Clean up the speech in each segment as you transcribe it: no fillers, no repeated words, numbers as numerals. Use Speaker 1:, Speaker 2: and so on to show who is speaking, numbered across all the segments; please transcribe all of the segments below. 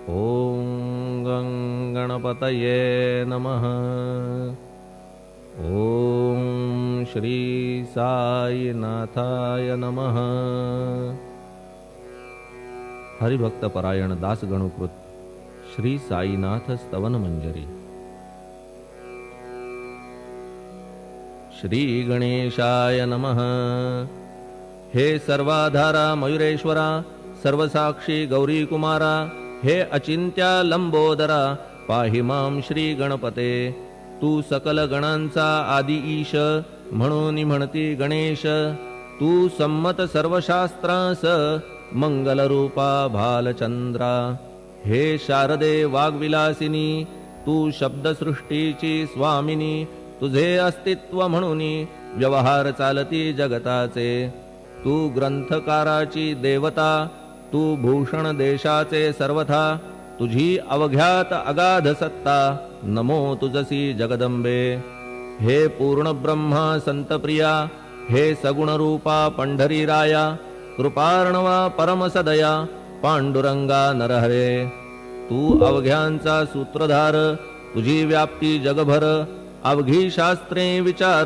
Speaker 1: ॐ गं गणपतये नमः। ॐ श्री साईनाथाय नमः। हरिभक्तपरायण दासगणुकृत श्री साईनाथ स्तवन मंजरी। श्री गणेशाय नमः। हे सर्वाधारा मयुरेश्वरा, सर्वसाक्षी गौरी कुमारा, हे अचिंत्या लंबोदरा, पाहि मां श्री गणपते। तू सकल गणांचा आदि ईश, म्हणून म्हणती गणेश। तू संमत सर्वशास्त्रांस, मंगलरूपा भालचंद्रा। हे शारदे वाग्विलासिनी, तू शब्दसृष्टीची स्वामिनी। तुझे अस्तित्व म्हणून व्यवहार चालती जगताचे। तू ग्रंथकाराची देवता, तू भूषण देशाचे सर्वथा। तुझी अवघ्यात अगाध सत्ता, नमो तुझसी जगदंबे। हे पूर्ण ब्रह्मा संतप्रिया, हे सगुण रूपा पंढरी राया। कृपार्णवा परमसदया, पांडुरंगा नरहरे। तू अवघ्यांचा सूत्रधार, तुझी व्याप्ती जगभर। अवघी शास्त्रे विचार,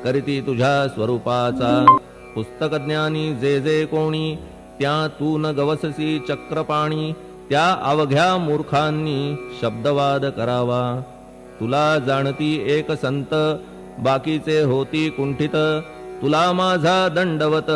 Speaker 1: करीती तुझ्या स्वरूपाचा। पुस्तकज्ञानी जे जे कोणी, त्या तू न गवससी चक्रपाणी। त्या अवघ्या मूर्खांनी शब्दवाद करावा। तुला जाणती एक संत, बाकीचे होती कुंठित। तुला माझा दंडवत,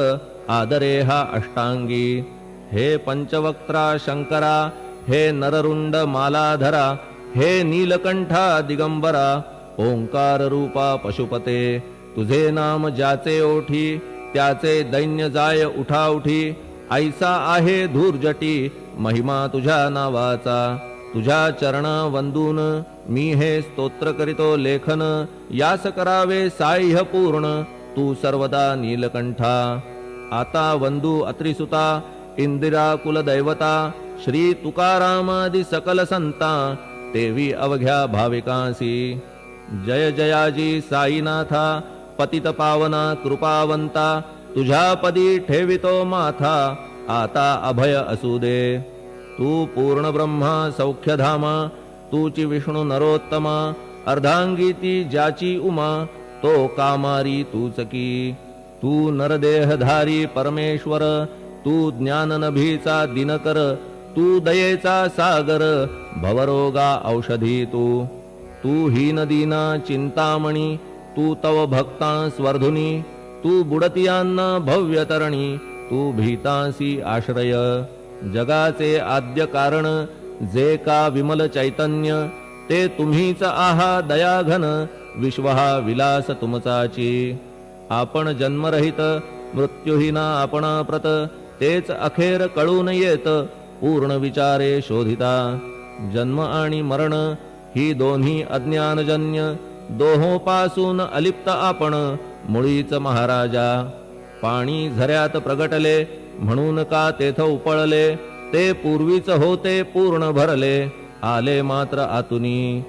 Speaker 1: आदरे हा अष्टांगी। हे पंचवक्त्रा शंकरा, हे नररुंड मालाधरा। हे नीलकंठा दिगंबरा, ओंकार रूपा पशुपते। तुझे नाम ज्याचे ओठी, त्याचे दैन्य जाय उठाउठी। ऐसा आहे धूर्जटी, महिमा तुझ्या नावाचा। तुझ्या चरण वंदून मी हे स्तोत्र करीतो लेखन। यास करावे साह्य पूर्ण, तू सर्वदा नीलकंठा। आता वंदू अत्रिसुता, इंदिरा कुलदैवता। श्री तुकारामादि सकल संता, तेवी अवघ्या भाविकांसी। जय जयाजी साईनाथा, पतित पावना कृपावंता। तुझ्या पदी ठेवितो माथा, आता अभय असू दे। तू पूर्ण ब्रह्मा सौख्यधामा, तूची विष्णू नरोत्तमा। अर्धांगी ती ज्याची उमा, तो कामारी तूच की। तू नरदेहधारी परमेश्वर, तू ज्ञाननभीचा दिनकर। तू दयेचा सागर, भवरोगा औषधी तू। तू हीनदीना चिंतामणी, तू तव भक्तां स्वर्धुनी। तू बुडतियांना भव्यतरणी, तू भीतांसी आश्रय। जगाचे आद्य कारण, जे का विमल चैतन्य। ते तुम्हीच आहा दयाघन, विश्व हा विलास तुमचाची। आपण जन्मरहित, मृत्युहीना आपणा प्रत। तेच अखेर कळून येत, पूर्ण विचारे शोधिता। जन्म आणि मरण ही दोन्ही अज्ञानजन्य। दोहोपासून अलिप्त आपण, मुळीच महाराजा। पाणी झऱ्यात प्रगटले, म्हणून का तेथ उपळले। ते पूर्वीच होते पूर्ण भरले, आले मात्र आतुनी।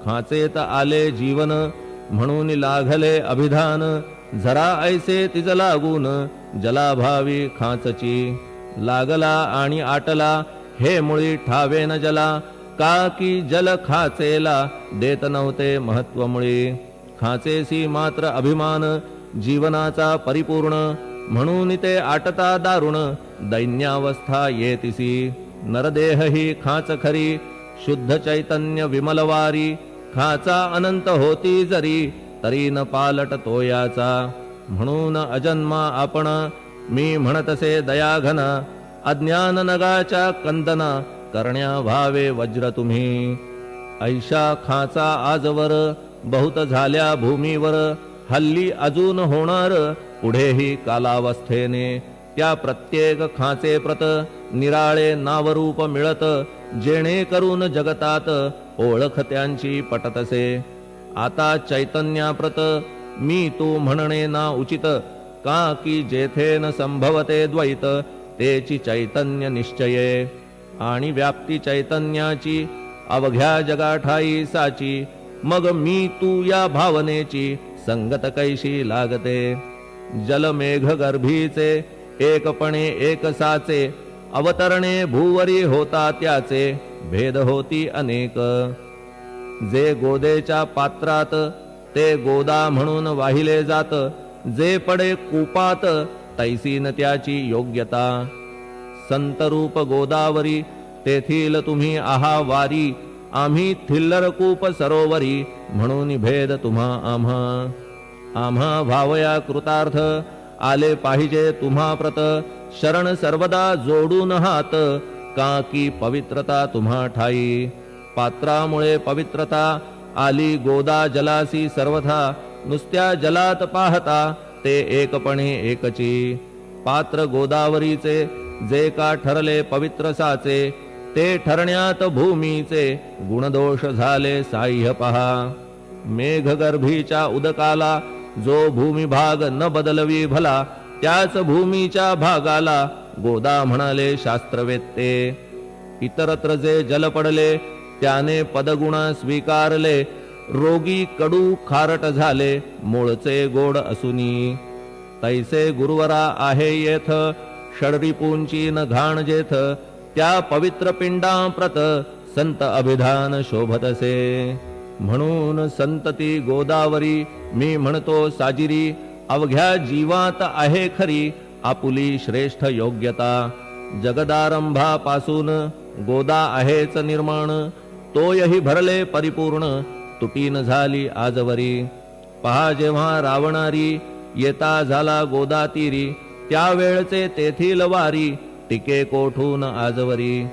Speaker 1: खाचेत आले जीवन, म्हणून लागले अभिधान। झरा ऐसे तिज लागून, जलाभावी खाचची। लागला आणि आटला, हे मुळी ठावे न जला। का की जल खाचेला, देत नव्हते महत्व मुळी। खाचेसी मात्र अभिमान, जीवनाचा परिपूर्ण। म्हणून ते आटता दारुण, दैन्यावस्था येतिसी। नरदेह ही खाच खरी, शुद्ध चैतन्य विमलवारी। खाचा अनंत होती जरी, तरी न पालट तोयाचा। म्हणून अजन्मा आपण, मी म्हणतसे दयाघन। अज्ञान नगाच्या कंदना, करण्या भावे वज्र तुम्ही। ऐशा खाचा आजवर, बहुत झाल्या भूमीवर। हल्ली अजून होणार, पुढेही कालावस्थेने। त्या प्रत्येक खाचे प्रत, निराळे नावरूप मिळत। जेणे करून जगतात, ओळख त्यांची पटतसे। आता चैतन्याप्रत, मी तू म्हणणे ना उचित। का की जेथे न संभवते द्वैत, तेची चैतन्य निश्चये। आणि व्याप्ती चैतन्याची, अवघ्या जगाठाई साची। मग मी तू या भावनेची, संगत कैशी लागते। जलमेघ गर्भीचे, एकपणे एक साचे। अवतरणे भूवरी होता त्याचे, भेद होती अनेक. जे गोदेच्या पात्रात ते गोदा म्हणून वाहिले जात, जे पडे कूपात तैसी न त्याची योग्यता. संतरूप गोदावरी तेथील तुम्ही आहा वारी, आम्ही थिल्लर कूप सरोवरी म्हणून भेद तुम्हा आम्हा. आम्हा भावया कृतार्थ आले पाहिजे तुम्हा प्रत, शरण सर्वदा जोडून हात का की पवित्रता तुम्हा ठाई. पात्रामुळे पवित्रता आली गोदा जलासी सर्वथा, नुसत्या जलात पाहता ते एकपणे एकची. पात्र गोदावरीचे जे का ठरले पवित्र साचे, ते ठरण्यात भूमीचे गुणदोष झाले साह्य पहा. मेघगर्भीच्या उदकाला जो भूमिभाग न बदलवी भला, त्याच भूमीच्या भागाला गोदा म्हणाले शास्त्रवेत्ते. इतरत्र जे जल पडले त्याने पदगुणा स्वीकारले, रोगी कडू खारट झाले मूळचे गोड असुनी. तैसे गुरुवरा आहे येथ षडरिपूंची न घाण जेथ, त्या पवित्र पिंडाप्रत संत अभिधान शोभतसे. म्हणून संतती गोदावरी मी म्हणतो साजिरी, अवघ्या जीवात आहे खरी आपुली श्रेष्ठ योग्यता. जगदारंभापासून गोदा आहेच निर्माण, तोयही भरले परिपूर्ण तुटीन झाली आजवरी. पहा जेव्हा रावणारी येता झाला गोदा तीरी, त्यावेळचे तेथील वारी टिके कोठून आजवरी.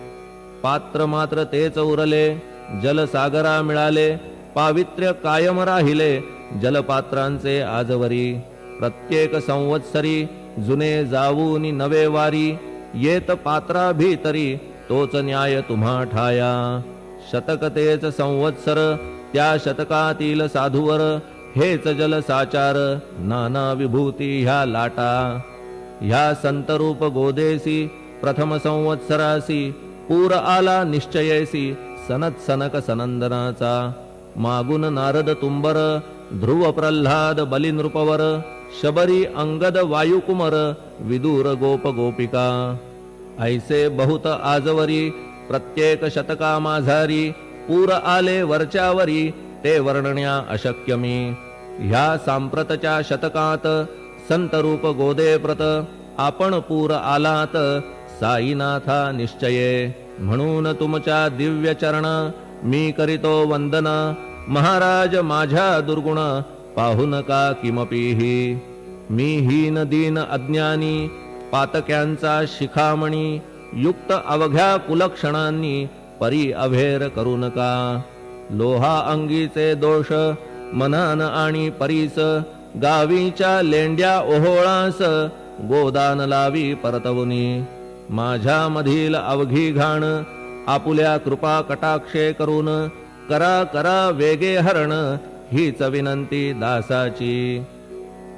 Speaker 1: पात्र मात्र तेच उरले जलसागरा मिळाले, पावित्र्य कायम राहिले जलपात्रांचे आजवरी. प्रत्येक संवत्सरी जुने जाऊन नवे वारी, येत पात्रा भीतरी तोच न्याय तुम्हा ठाया. शतक तेच संवत्सर त्या शतकातील साधूवर, हेच जल साचार नाना विभूती ह्या लाटा. ह्या संतरूप गोदेसी प्रथम संवत्सरासी, पूर आला निश्चयेसी सनत सनक सनंदनाचा. मागून नारद तुंबर, ध्रुव प्रल्हाद बलिनृपवर, शबरी अंगद वायुकुमर, विदूर गोप गोपिका. ऐसे बहुत आजवरी प्रत्येक शतका माझारी, पूर आले वरच्यावरी ते वर्णण्या अशक्य मी. ह्या सांप्रतच्या शतकात संतरूप गोदे प्रत, आपण पूर आलात साईनाथा निश्चये. म्हणून तुमच्या दिव्य चरण मी करीतो वंदन, महाराज माझ्या दुर्गुण पाहू नका किमपीही. मी हीन दीन अज्ञानी पातक्यांचा शिखामणी, युक्त अवघ्या कुलक्षणांनी परी अभेर करू नका. लोहा अंगीचे दोष मनान आणि परीस, गावीच्या लेंड्या ओहोळास गोदान लावी परतवुनी. माझ्या मधील अवघी घाण आपुल्या कृपा कटाक्षे करून, करा करा वेगे हरण हीच विनंती दासाची.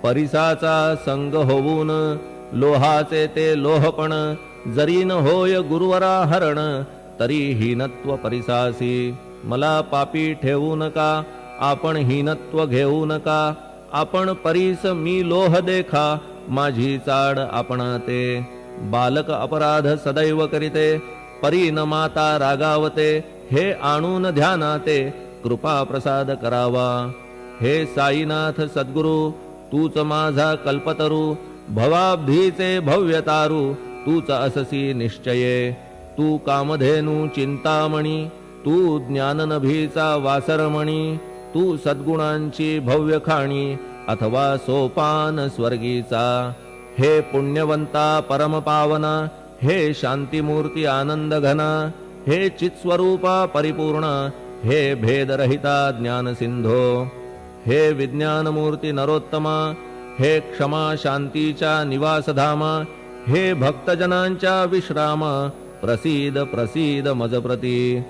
Speaker 1: परिसाचा संग होऊन लोहाचे ते लोहपण, जरी न होय गुरुवरा हरण तरी हीनत्व परिसासी. मला पापी ठेवू नका आपण हीनत्व घेऊ नका. आपण परीस मी लोह देखा माझी चाड आपणाते. बालक अपराध सदैव करीते परी न माता रागावते. हे आणून ध्यानाते कृपा प्रसाद करावा. हे साईनाथ सद्गुरु तूच माझा कल्पतरू. भवाब्धीचे भव्यतारू तूच अससी निश्चये. तू कामधेनू चिंतामणी, तू ज्ञाननभीचा वासरमणी. तू सद्गुणांची भव्य खाणी अथवा सोपान स्वर्गीचा. हे पुण्यवंता परमपावना, हे शांतीमूर्ती आनंद घना. हे चित्स्वरूपा परिपूर्ण, हे भेदरहिता ज्ञान सिंधो. हे विज्ञानमूर्ती नरोत्तमा, हे क्षमा शांतीच्या निवासधामा. हे भक्तजनांच्या विश्राम, प्रसीद प्रसीद मजप्रती.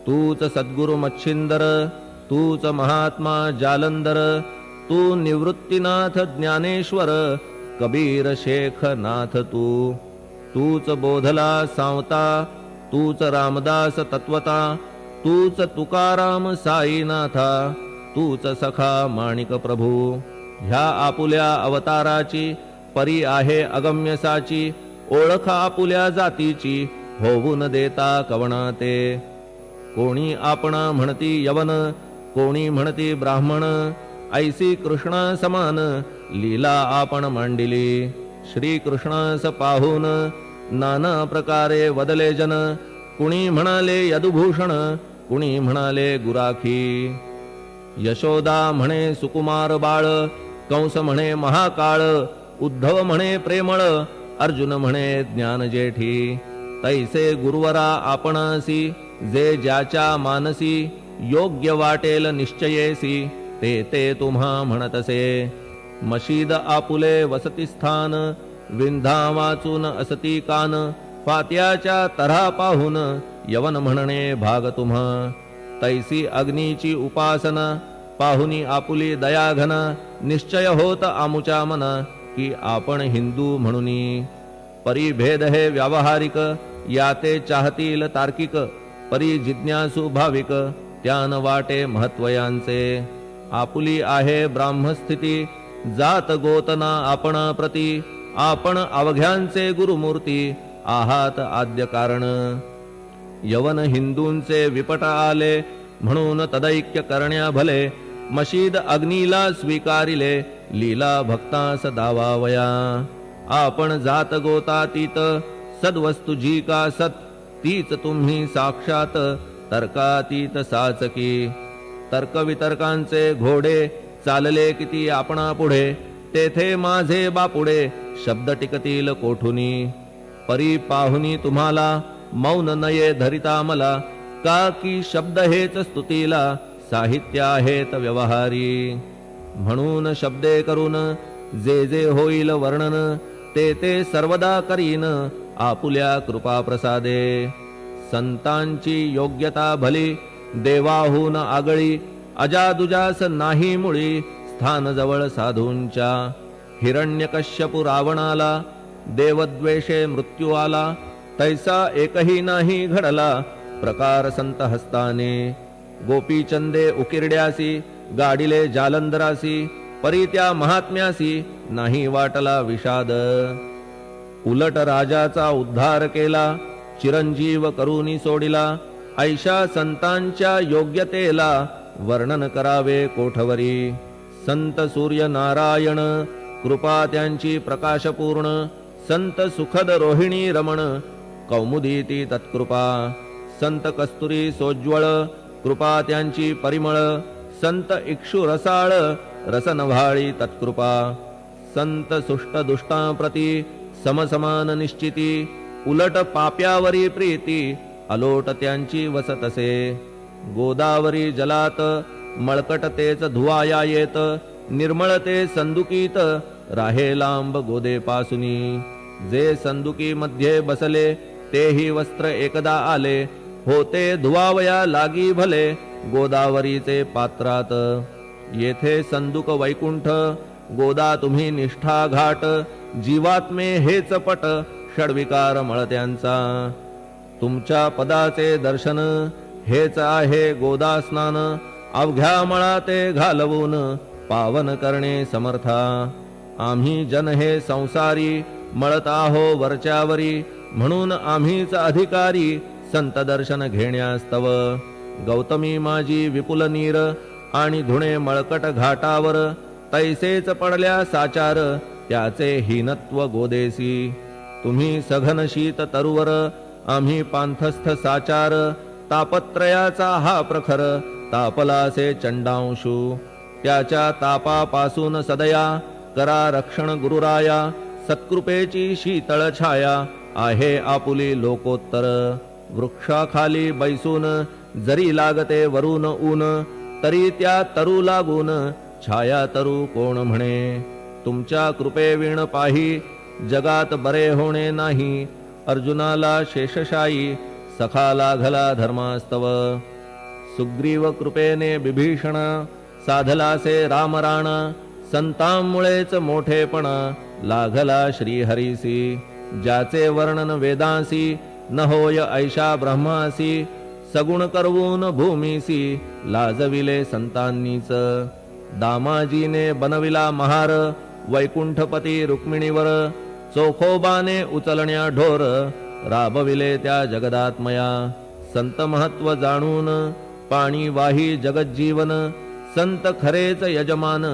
Speaker 1: तूच सद्गुरु मच्छिंदर, तूच महात्मा जालंदर. तू निवृत्तीनाथ ज्ञानेश्वर, कबीर शेख नाथ तू. तूच बोधला सांवता, तूच रामदास तत्वता. तूच तुकाराम साईनाथा, तूच सखा माणिक प्रभू. ह्या आपुल्या अवताराची परी आहे अगम्यसाची. ओळख आपुल्या जातीची होऊन देता कवणाते. कोणी आपणा म्हणती यवन, कोणी म्हणती ब्राह्मण, ऐसी कृष्णा समान लीला आपण मांडिली. श्री कृष्णास पाहून नाना प्रकारे वदले जन, कुणी म्हणाले यदुभूषण, कुणी म्हणाले गुराखी. यशोदा म्हणे सुकुमार बाळ, कंस म्हणे महाकाळ, उद्धव म्हणे प्रेमळ, अर्जुन म्हणे ज्ञान जेठी. तैसे गुरुवरा आपणासी, जे ज्याच्या मानसी, योग्य वाटेल निश्चयेसी, ते ते तुम्हा म्हणतसे. मशीद आपुले वसती स्थान, विंधा वाचून असती कान, फात्याच्या तऱ्हा पाहून यवन म्हणणे भाग तुम्हा. तैसी अग्नीची उपासना, पाहुनी आपुली दयाघन, निश्चय होत आमुच्या मना, की आपण हिंदू म्हणूनी. परिभेद हे व्यावहारिक, याते चाहतील तार्किक, परी जिज्ञासू भाविक, त्यान वाटे महत्वयांचे. आपुली आहे ब्राह्मस्थिती, जात गोतना आपणा प्रती, आपण अवघ्यांचे गुरुमूर्ती, आहात आद्य कारण. यवन हिंदूंचे विपट आले, म्हणून तदैक्य करण्या भले, मशीद अग्नीला स्वीकारिले, लीला भक्तास दावावया. आपण जात गोतातीत, सद्वस्तु जी का सत, तीच तुम्ही साक्षात तर्कातीत साचकी. तर्कवितर्कांचे घोडे चालले किती आपणा पुढे, तेथे माझे बापुडे शब्द टिकतील कोठुनी. परी पाहुनी तुम्हाला मौन नये धरिता मला, का की शब्द हेच स्तुतीला साहित्य आहेत व्यवहारी. म्हणून शब्दे करून जे जे होईल वर्णन, ते ते सर्वदा करीन आपुल्या कृपा प्रसादे. संतांची योग्यता भली, देवाहून आगळी, अजादुजास नाही मुळी, स्थान जवळ साधूंच्या. हिरण्यकश्यपु रावणाला, देवद्वेषे मृत्यू आला, तैसा एकही नाही घडला प्रकार संत हस्ताने. गोपीचंदे उकिरड्यासी, गाडिले जालंधरासी, परी त्या महात्म्यासी नाही वाटला विषाद. उलट राजाचा उद्धार केला, चिरंजीव करूनी सोडिला, ऐशा संतांच्या योग्यतेला वर्णन करावे कोठवरी. संत सूर्य नारायण, कृपा त्यांची प्रकाशपूर्ण, संत सुखद रोहिणी रमण, कौमुदी ती तत्कृपा. संत कस्तुरी सोज्वळ, कृपा त्यांची परिमळ, संत इक्षु रसाळ, रसनव्हाळी तत्कृपा. संत सुष्ट दुष्टांप्रती, समसमान निश्चिती, उलट पाप्यावरी प्रीती, अलोट त्यांची वसतसे. गोदावरी जलात, मळकट तेच धुवाया येत, निर्मळ ते संदुकीत, राहे लांब गोदे पासुनी. जे संदुकी मध्ये बसले, तेही वस्त्र एकदा आले, होते धुवावया लागी भले गोदावरीचे पात्रात. येथे संदुक वैकुंठ, गोदा तुम्ही निष्ठा घाट, जीवात्मे हेच पट, षडविकार मळत्यांचा. तुमच्या पदाचे दर्शन, हेच आहे गोदा स्नान, अवघ्या मळाते घालवून पावन करणे समर्था. आम्ही जन हे संसारी, मळत आहो वरच्यावरी, म्हणून आम्हीच अधिकारी, संत दर्शन घेण्यास्तव. गौतमी माझी विपुल नीर, आणि धुणे मळकट घाटावर, तैसेच पडल्या साचार, त्याचे हीनत्व गोदेसी. तुम्ही सघन शीत तरुवर, आम्ही पांथस्थ साचार, तापत्रयाचा हा प्रखर, तापलासे चंडांशू. त्याच्या तापापासून सदया, करा रक्षण गुरुराया, सत्कृपेची शीतळ छाया, आहे आपुली लोकोत्तर. वृक्षाखाली बैसून, जरी लागते वरून ऊन, तरी त्या तरू लागून, छाया तरू कोण म्हणे. तुमच्या कृपेविण पाही, जगात बरे होणे नाही. अर्जुनाला शेषशायी, सखा लागला धर्मास्तव. सुग्रीव कृपेने बिभीषण, साधलासे रामराणा. संतांमुळेच मोठेपणा, लागला श्रीहरीसी. ज्याचे वर्णन वेदांसी, न होय ऐशा ब्रह्मासी. सगुण करवून भूमीसी, लाजविले संतांनीच. दामाजीने बनविला महार, वैकुंठपती रुक्मिणीवर. चोखोबाने उचलण्या ढोर, राबविले त्या जगदात्मया. संत महत्व जाणून पाणी वाही जगज्जीवन संत खरेच यजमान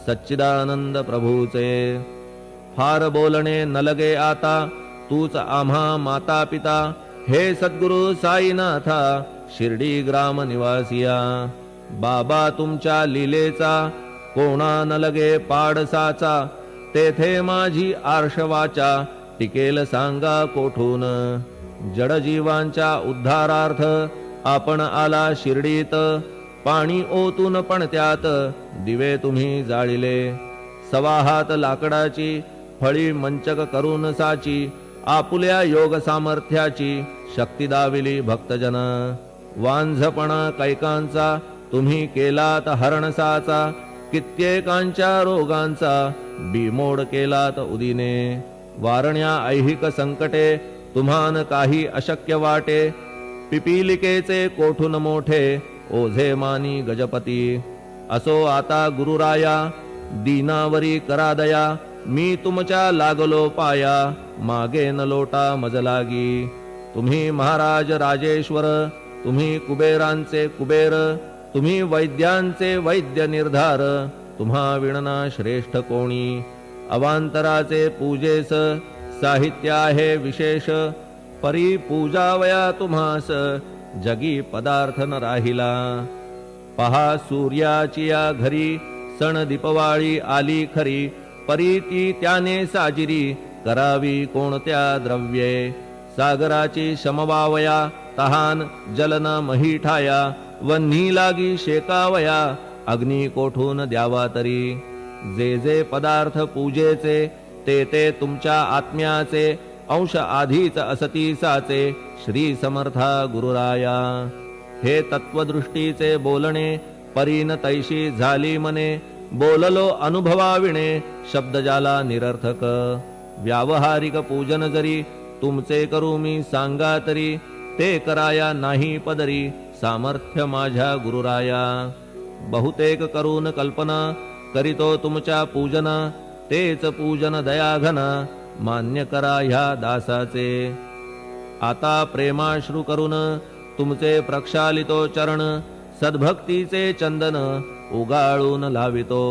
Speaker 1: सच्चिदानंद प्रभूचे फार बोलणे न लगे आता तूच आम्हा माता पिता हे सद्गुरु साईनाथा शिर्डी ग्राम निवासिया बाबा तुमच्या लीलेचा कोणा न लगे पाडसाचा तेथे माझी आर्षवाचा टिकेल सांगा कोठून जडजीवांच्या उद्धारार्थ आपण आला शिर्डीत पाणी ओतून पण त्यात दिवे तुम्ही जाळिले सवा हात लाकडाची फळी मंचक करून साची आपुल्या योग सामर्थ्याची शक्ती दाविली भक्तजन वांझपणा कैकांचा तुम्ही केलात हरणसाचा कित्येकांच्या रोगांचा बिमोड केलात उदिने वारण्या ऐहिक संकटे तुम्हान काही अशक्य वाटे पिपीलिकेचे कोठून मोठे ओझे मानी गजपती असो आता गुरुराया दीनावरी करा दया मी तुमच्या लागलो पाया मागे न लोटा मज लागी तुम्ही महाराज राजेश्वर तुम्ही कुबेरांचे कुबेर तुम्ही वैद्यांचे वैद्य निर्धार तुम्हा विणना श्रेष्ठ कोणी अवांतराचे पूजेस साहित्य आहे विशेष परी पूजावया तुम्हास जगी पदार्थ न राहिला पहा सूर्याची या घरी सण दीपवाळी आली खरी परी ती त्याने साजिरी करावी कोणत्या द्रव्ये सागराची शमवावया तहान जलन मही ठाया वन्ही लागी शेकावया अग्नी कोठून द्यावा तरी जे जे पदार्थ पूजेचे ते ते तुमच्या आत्म्याचे अंश आधीच असती साचे श्री समर्था गुरुराया हे तत्वदृष्टीचे बोलणे परीन तैशी झाली मने बोललो अनुभवाविणे शब्द जाला निरर्थक व्यावहारिक पूजन जरी तुमचे करू मी सांगा तरी ते कराया नाही पदरी सामर्थ्य माझ्या गुरुराया बहुतेक करून कल्पना करीतो तुमच्या पूजन तेच पूजन दयाघन मान्य करा ह्या दासाचे आता प्रेमाश्रू करून तुमचे प्रक्षालितो चरण सद्भक्तीचे चंदन उगाळून लावितो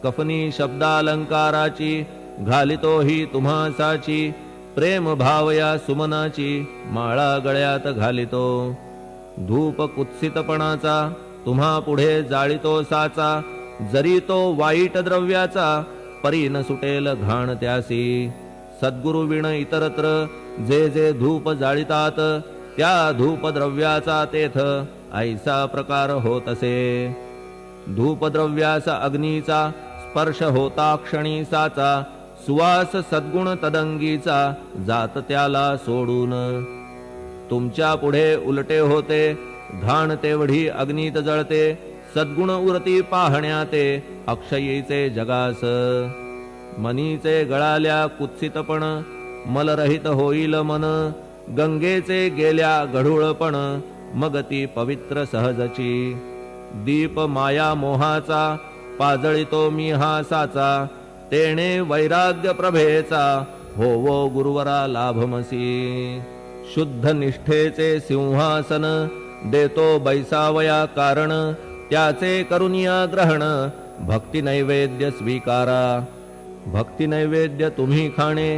Speaker 1: कफनी शब्दालंकाराची घालितो ही तुम्हासाची प्रेम भावया सुमनाची माळा गळ्यात घालितो धूप कुत्सितपणाचा तुम्हा पुढे जाळितो साचा जरी तो वाईट द्रव्याचा परी न सुटेल घाण त्यासी सद्गुरु विण इतरत्र जे जे धूप जाळितात त्या धूप द्रव्याचा तेथ ऐसा प्रकार होत असे धूप द्रव्याचा अग्नीचा स्पर्श होता क्षणी साचा सुवास सद्गुण तदंगीचा जात त्याला सोडून तुमच्या पुढे उलटे होते घाण तेवढी अग्नीत जळते सद्गुण उरती पाहण्या ते अक्षयीचे जगास मनीचे गळाल्या कुत्सितपण मलरहित होईल मन गंगेचे गेल्या गढूळपण मग ती पवित्र सहजची दीप माया मोहाचा पाजळितो मी हा साचा तेणे वैराग्य प्रभेचा होवो गुरुवरा लाभमसी शुद्ध निष्ठेचे सिंहासन देतो बैसावया कारण त्याचे करुनिया ग्रहण भक्ती नैवेद्य स्वीकारा भक्ती नैवेद्य तुम्ही खाणे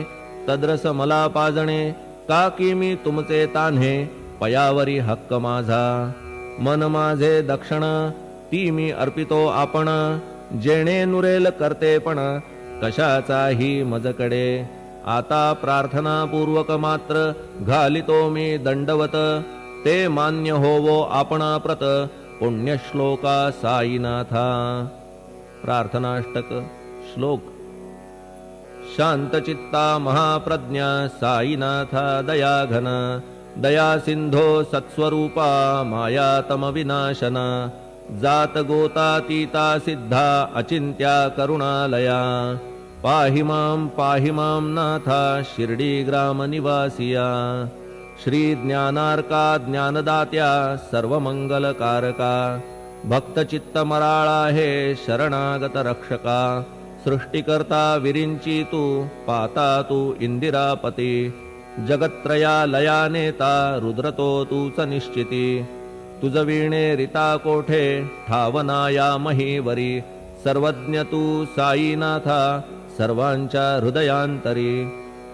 Speaker 1: तद्रस मला पाजणे का की मी तुमचे तान्हे पयावरी हक्क माझा मन माझे दक्षिण ती मी अर्पितो आपण जेणे नुरेल करते पण कशाचाही मजकडे आता प्रार्थना पूर्वक मात्र घालितो मी दंडवत ते मान्य होवो आपणाप्रत पुण्यश्लोका साईनाथा प्रार्थनाष्टक श्लोक शांतचित्ता महाप्रज्ञा साईनाथा दयाघन दया सिंधो सत्स्वरूपा मायातम विनाशन जात गोतातीता सिद्धा अचिंत्या करुणालया पाहि मां नाथा शिर्डी ग्राम निवासिया श्री ज्ञानार्का ज्ञानदात्या सर्वमंगलकारका भक्तचित्त मराळा हे शरणागत रक्षका सृष्टिकर्ता विरिंची तू पाता तू इंदिरापती जगत्त्रया लया नेता रुद्रतो तूच निश्चिती. तुझ वीणे रिता कोठे ठावनाया महीवरी. सर्वज्ञ तू साईनाथा सर्वांच्या हृदयांतरी.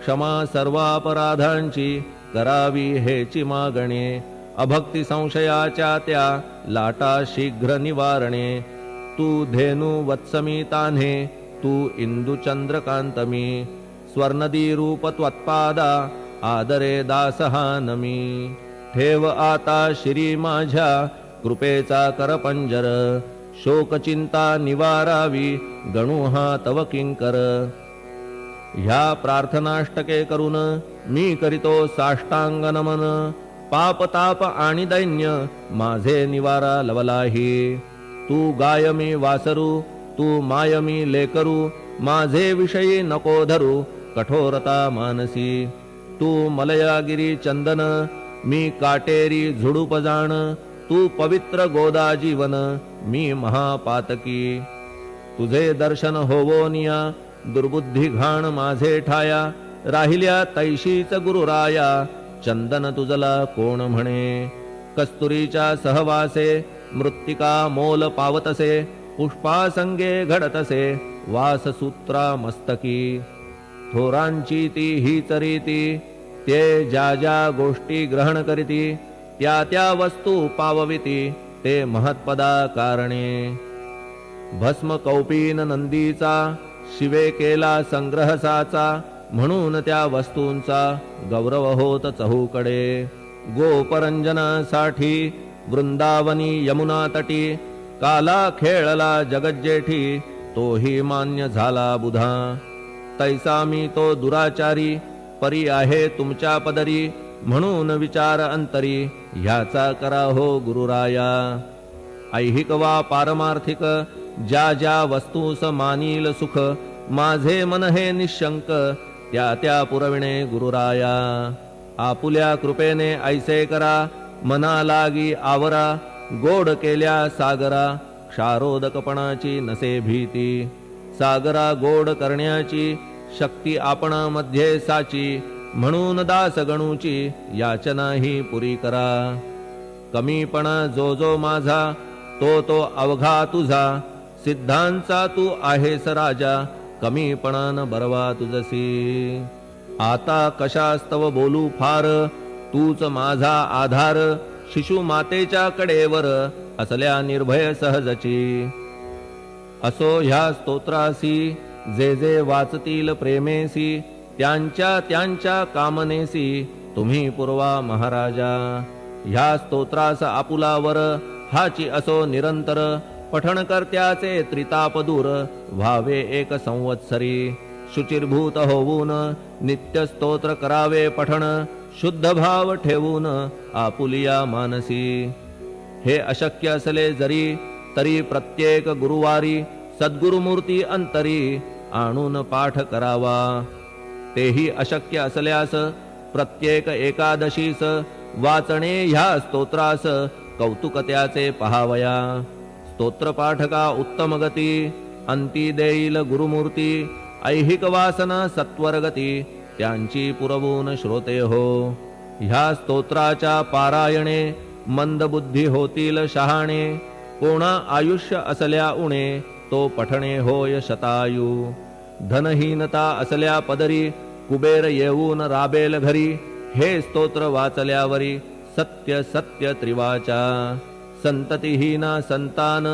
Speaker 1: क्षमा सर्वापराधांची करावी हेची मागणे. अभक्ती संशयाच्या त्या लाटा शीघ्र निवारणे. तू धेनु वत्समी तान्हे तू इंदू चंद्रकांतमी. स्वर्णदी रूप त्वत्पादा आदरे दासहा नमी. ठेव आता शिरी माझ्या कृपेचा करपंजर. शोकचिंता निवारावी गणू हा तव किंकर. ह्या प्रार्थनाष्टके करून मी करीतो साष्टांग नमन. पाप ताप आणि दैन्य माझे निवारा लवलाही. तू गाय मी वासरू तू माय मी लेकरू. माझे विषयी नको धरू कठोरता मानसी. तू मलयागिरी चंदन मी काटेरी झुडूप जाण. तू पवित्र गोदा जीवन मी महापातकी. तुझे दर्शन होवोनिया दुर्बुद्धी घाण माझे ठाया. राहिल्या तैशीच गुरुराया चंदन तुझला कोण म्हणे. कस्तुरीच्या सहवासे मृत्तिका मोल पावतसे. पुष्पासंगे घडतसे वाससूत्रा मस्तकी. थोरांची ती हीच रीती ते ज्या ज्या गोष्टी ग्रहण करीती. त्या त्या वस्तू पावविती ते महत्पदा कारणे. भस्म कौपीन नंदीचा शिवे केला संग्रह साचा. म्हणून त्या वस्तूंचा गौरव होत चहूकडे. गोपरंजनासाठी वृंदावनी यमुना तटी. काला खेळला जगज्जेठी तोही मान्य झाला बुधा. तैसा मी तो दुराचारी परी आहे तुमच्या पदरी. म्हणून विचार अंतरी ह्याचा करा हो गुरुराया. ऐहिक वा पारमार्थिक ज्या ज्या वस्तूस मानील सुख. माझे मन हे निशंक त्या त्या पुरविणे गुरुराया. आपुल्या कृपेने ऐसे करा मना लागी आवरा. गोड केल्या सागरा क्षारोदकपणाची नसे भीती. सागरा गोड करण्याची शक्ती आपणामध्ये साची. म्हणून दास गणूची याचना ही पुरी करा. कमीपणा जो जो माझा तो तो अवघा तुझा. सिद्धांचा तू आहेस राजा कमीपणान बरवा तुझसी. आता कशास्तव बोलू फार तूच माझा आधार. शिशु मातेच्या कडेवर असल्या निर्भय सहजची. असो ह्या स्तोत्रासी जे जे वाचतील प्रेमेसी. त्यांच्या त्यांच्या कामनेसी तुम्ही पुरवा महाराजा. ह्या स्तोत्रास आपुलावर हाची असो निरंतर. पठणकर्त्याचे त्रिताप दूर व्हावे एक संवत्सरी. शुचिर्भूत होऊन नित्य स्तोत्र करावे पठण. शुद्ध भाव ठेवून आपुलिया मानसी. हे अशक्य असले जरी तरी प्रत्येक गुरुवारी सद्गुरुमूर्ती अंतरी आणून पाठ करावा. तेही अशक्य असल्यास प्रत्येक एकादशीस वाचणे ह्या स्तोत्रास कौतुक त्याचे पहावया. स्तोत्रपाठका उत्तम गती अंती देईल गुरुमूर्ती. ऐहिक वासना सत्वरगती त्यांची पुरवून श्रोते हो. ह्या स्तोत्राच्या पारायणे मंद बुद्धी होतील शहाणे. कोणा आयुष्य असल्या उणे तो पठणे होय शतायू. धनहीनता असल्या पदरी कुबेर येऊन राबेल घरी. हे स्तोत्र वाचल्यावरी सत्य सत्य त्रिवाचा. संततिहीना संतान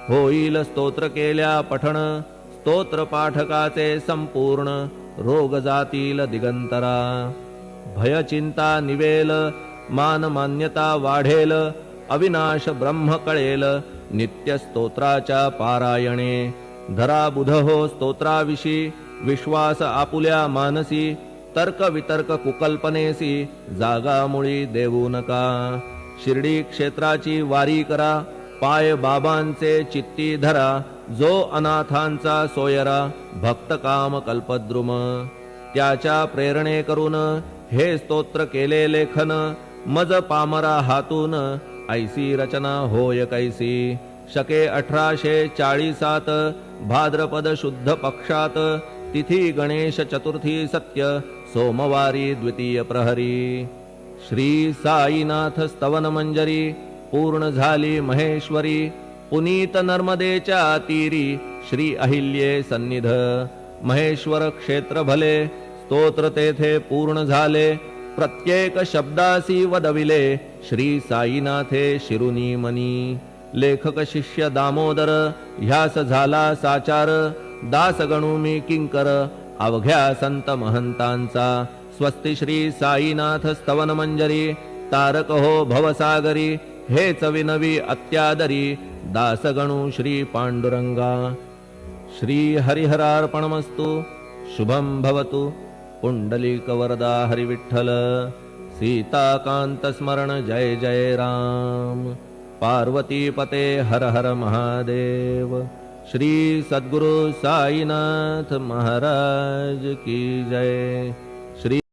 Speaker 1: होईल स्तोत्र केल्या पठण. स्तोत्र पाठकाचे संपूर्ण रोग जातील दिगंतरा. भय चिंता निवेल मान मान्यता वाढेल. अविनाश ब्रह्म कळेल नित्य स्तोत्राच्या पारायणे. धरा बुध हो स्तोत्राविषयी विश्वास आपुल्या मानसी. तर्क वितर्क कुकल्पनेसी जागा मुळी देऊ नका. शिर्डी क्षेत्राची वारी करा पाय बाबांचे चित्ती धरा. जो अनाथांचा सोयरा भक्त काम कल्पद्रुम. त्याच्या प्रेरणे करून हे स्तोत्र केले लेखन. मज पामरा हातून ऐसी रचना होय कैसी. शके 1840 भाद्रपद शुद्ध पक्षात. तिथी गणेश चतुर्थी सत्य सोमवारी द्वितीय प्रहरी श्री साईनाथ स्तवन मंजरी पूर्ण झाली महेश्वरी पुनीत नर्मदेच्या तीरी श्री अहिल्ये सन्निध महेश्वर क्षेत्र भले स्तोत्र तेथे पूर्ण झाले प्रत्येक शब्दासी वदविले श्री साईनाथे शिरुनी मनी लेखक शिष्य दामोदर ह्यास झाला साचार दास गणू मी किंकर अवघ्या संत महंतांचा स्वस्ति श्री साईनाथ स्तवन मंजरी तारक हो भवसागरी हेच विनवी अत्यादरी दासगणू श्री पांडुरंगा श्री हरिहरार्पणमस्तु शुभं भवतु पुंडलिक वरदा हरि विठ्ठल सीताकांत स्मरण जय जय राम पार्वती पते हर हर महादेव श्री सद्गुरु साईनाथ महाराज की जय। श्री